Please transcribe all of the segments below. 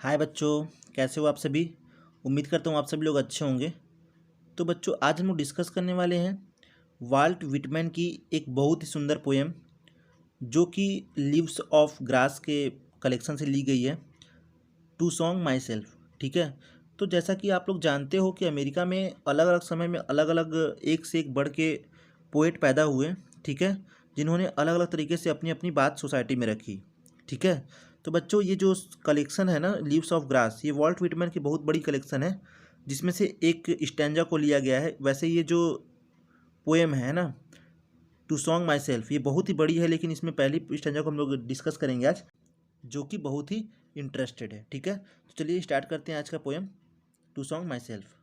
हाय बच्चों, कैसे हो आप सभी। उम्मीद करता हूँ आप सभी लोग अच्छे होंगे। तो बच्चों, आज हम लोग डिस्कस करने वाले हैं वाल्ट विटमैन की एक बहुत ही सुंदर पोएम जो कि लीव्स ऑफ ग्रास के कलेक्शन से ली गई है, टू सॉन्ग माई सेल्फ। ठीक है। तो जैसा कि आप लोग जानते हो कि अमेरिका में अलग अलग समय में अलग अलग एक से एक बढ़ के पोएट पैदा हुए। ठीक है। जिन्होंने अलग अलग तरीके से अपनी अपनी बात सोसाइटी में रखी। ठीक है। तो बच्चों, ये जो कलेक्शन है ना, लीव्स ऑफ ग्रास, ये वॉल्ट विटमैन की बहुत बड़ी कलेक्शन है जिसमें से एक स्टैंजा को लिया गया है। वैसे ये जो पोएम है ना, टू सॉन्ग माई सेल्फ, ये बहुत ही बड़ी है, लेकिन इसमें पहली स्टैंजा को हम लोग डिस्कस करेंगे आज, जो कि बहुत ही इंटरेस्टेड है। ठीक है। तो चलिए स्टार्ट करते हैं आज का poem, to song myself.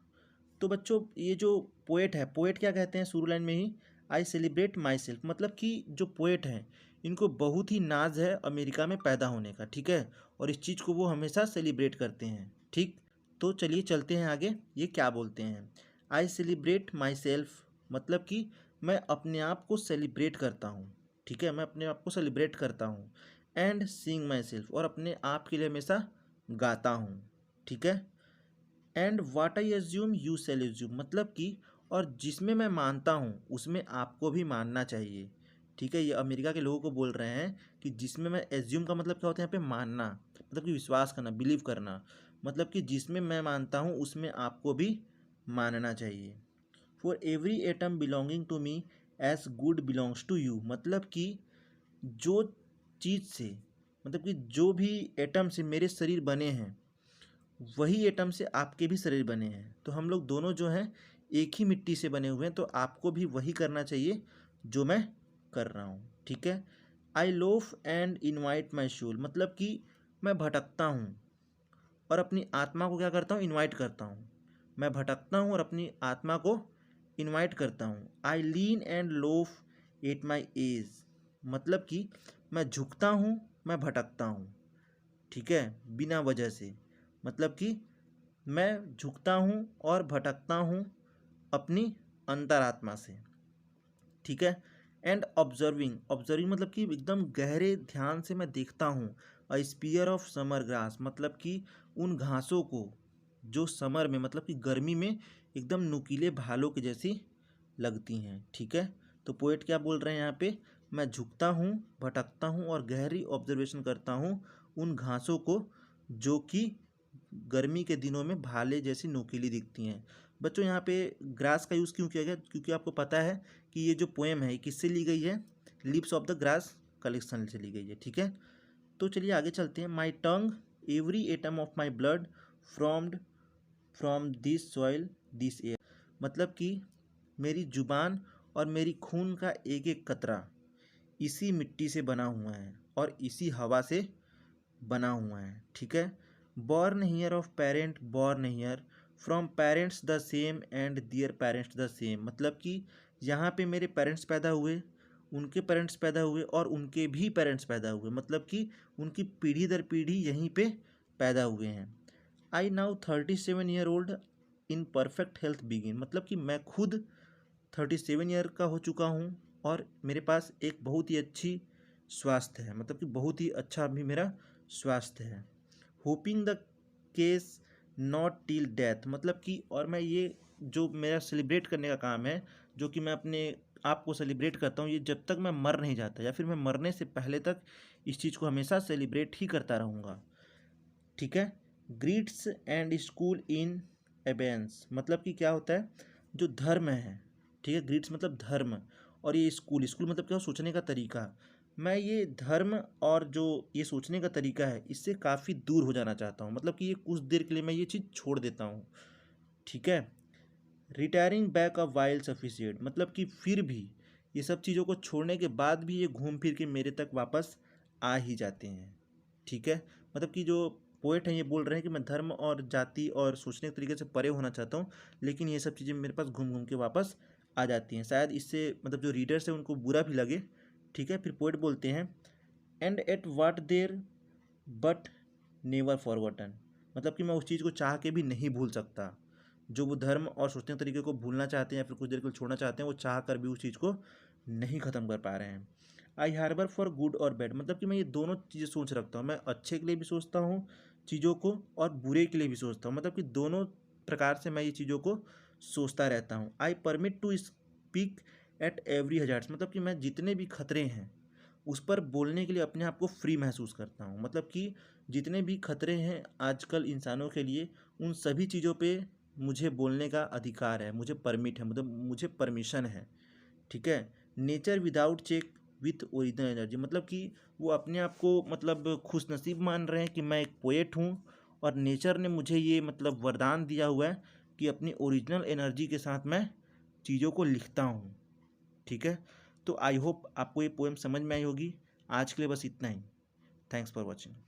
तो बच्चों, ये जो पोएट है, पोएट क्या कहते हैं शुरू लाइन में ही, आई सेलिब्रेट माई सेल्फ, मतलब कि जो पोएट हैं इनको बहुत ही नाज है अमेरिका में पैदा होने का। ठीक है। और इस चीज़ को वो हमेशा सेलिब्रेट करते हैं। ठीक। तो चलिए चलते हैं आगे, ये क्या बोलते हैं। आई सेलिब्रेट माई सेल्फ, मतलब कि मैं अपने आप को सेलिब्रेट करता हूँ। ठीक है। मैं अपने आप को सेलिब्रेट करता हूँ। एंड सिंग माई सेल्फ, और अपने आप के लिए हमेशा गाता हूँ। ठीक है। And what I assume you shall assume, मतलब कि और जिसमें मैं मानता हूँ उसमें आपको भी मानना चाहिए। ठीक है। ये अमेरिका के लोगों को बोल रहे हैं कि जिसमें मैं एज्यूम का मतलब क्या होता है यहाँ पे, मानना, मतलब कि विश्वास करना, बिलीव करना। मतलब कि जिसमें मैं मानता हूँ उसमें आपको भी मानना चाहिए। For every atom belonging to me as good belongs to you, मतलब कि जो चीज़ से, मतलब कि जो भी एटम से मेरे शरीर बने हैं वही एटम से आपके भी शरीर बने हैं। तो हम लोग दोनों जो हैं एक ही मिट्टी से बने हुए हैं, तो आपको भी वही करना चाहिए जो मैं कर रहा हूँ। ठीक है। I loafe and invite my soul, मतलब कि मैं भटकता हूँ और अपनी आत्मा को क्या करता हूँ, इनवाइट करता हूँ। मैं भटकता हूँ और अपनी आत्मा को इनवाइट करता हूँ। I lean and loafe at my ease, मतलब कि मैं झुकता हूँ, मैं भटकता हूँ। ठीक है। बिना वजह से, मतलब कि मैं झुकता हूँ और भटकता हूँ अपनी अंतरात्मा से। ठीक है। एंड ऑब्जर्विंग, ऑब्जर्विंग मतलब कि एकदम गहरे ध्यान से मैं देखता हूँ। अ स्पीयर ऑफ समर ग्रास, मतलब कि उन घासों को जो समर में, मतलब कि गर्मी में एकदम नुकीले भालों के जैसी लगती हैं। ठीक है। तो पोएट क्या बोल रहे हैं यहाँ पे, मैं झुकता हूँ, भटकता हूँ और गहरी ऑब्जर्वेशन करता हूँ उन घासों को जो कि गर्मी के दिनों में भाले जैसी नोकीली दिखती हैं। बच्चों, यहाँ पे ग्रास का यूज़ क्यों किया गया, क्योंकि आपको पता है कि ये जो पोएम है किससे ली गई है, lips of the grass collection से ली गई है। ठीक है। तो चलिए आगे चलते हैं। My tongue every atom of my blood formed from this soil this air, मतलब कि मेरी जुबान और मेरी खून का एक एक कतरा इसी मिट्टी से बना हुआ है और इसी हवा से बना हुआ है। ठीक है। Born here of parent born here from parents the same and their parents the same, मतलब कि यहाँ पे मेरे पेरेंट्स पैदा हुए, उनके पेरेंट्स पैदा हुए और उनके भी पेरेंट्स पैदा हुए, मतलब कि उनकी पीढ़ी दर पीढ़ी यहीं पे पैदा हुए हैं। I now 37 year old in perfect health begin, मतलब कि मैं खुद 37 ईयर का हो चुका हूँ और मेरे पास एक बहुत ही अच्छी स्वास्थ्य है, मतलब कि बहुत ही अच्छा अभी मेरा स्वास्थ्य है। Hopping the case not till death, मतलब कि और मैं ये जो मेरा सेलिब्रेट करने का काम है, जो कि मैं अपने आप को सेलिब्रेट करता हूँ, ये जब तक मैं मर नहीं जाता या फिर मैं मरने से पहले तक इस चीज़ को हमेशा सेलिब्रेट ही करता रहूँगा। ठीक है। ग्रीड्स एंड स्कूल इन एबेंस, मतलब कि क्या होता है, जो धर्म है। ठीक है। ग्रीड्स मतलब धर्म, और ये स्कूल, स्कूल मतलब क्या, सोचने का तरीका। मैं ये धर्म और जो ये सोचने का तरीका है इससे काफ़ी दूर हो जाना चाहता हूँ, मतलब कि ये कुछ देर के लिए मैं ये चीज़ छोड़ देता हूँ। ठीक है। Retiring back a while sufficient, मतलब कि फिर भी ये सब चीज़ों को छोड़ने के बाद भी ये घूम फिर के मेरे तक वापस आ ही जाते हैं। ठीक है। मतलब कि जो पोएट हैं ये बोल रहे हैं कि मैं धर्म और जाति और सोचने के तरीके से परे होना चाहता हूँ, लेकिन ये सब चीज़ें मेरे पास घूम घूम के वापस आ जाती हैं। शायद इससे मतलब जो रीडर्स हैं उनको बुरा भी लगे। ठीक है। फिर पोएट बोलते हैं, and at what there but never forgotten, मतलब कि मैं उस चीज़ को चाह के भी नहीं भूल सकता। जो वो धर्म और सोचने के तरीके को भूलना चाहते हैं या फिर कुछ देर के लिए छोड़ना चाहते हैं, वो चाह कर भी उस चीज़ को नहीं ख़त्म कर पा रहे हैं। आई हार्बर फॉर गुड और बैड, मतलब कि मैं ये दोनों चीज़ें सोच रखता हूँ, मैं अच्छे के लिए भी सोचता हूँ, चीज़ों को और बुरे के लिए भी सोचता हूँ, मतलब कि दोनों प्रकार से मैं ये चीज़ों को सोचता रहता हूँ। I permit to speak at every hazards, मतलब कि मैं जितने भी खतरे हैं उस पर बोलने के लिए अपने आप को फ्री महसूस करता हूँ। मतलब कि जितने भी खतरे हैं आजकल इंसानों के लिए, उन सभी चीज़ों पे मुझे बोलने का अधिकार है, मुझे परमिट है, मतलब मुझे परमिशन है। ठीक है। Nature without check with original energy, मतलब कि वो अपने आप को मतलब खुशनसीब मान रहे हैं कि मैं एक पोएट हूँ और नेचर ने मुझे ये मतलब वरदान दिया हुआ है कि अपनी ओरिजिनल एनर्जी के साथ मैं चीज़ों को लिखता हूँ। ठीक है। तो आई होप आपको ये पोएम समझ में आई होगी। आज के लिए बस इतना ही। Thanks for watching.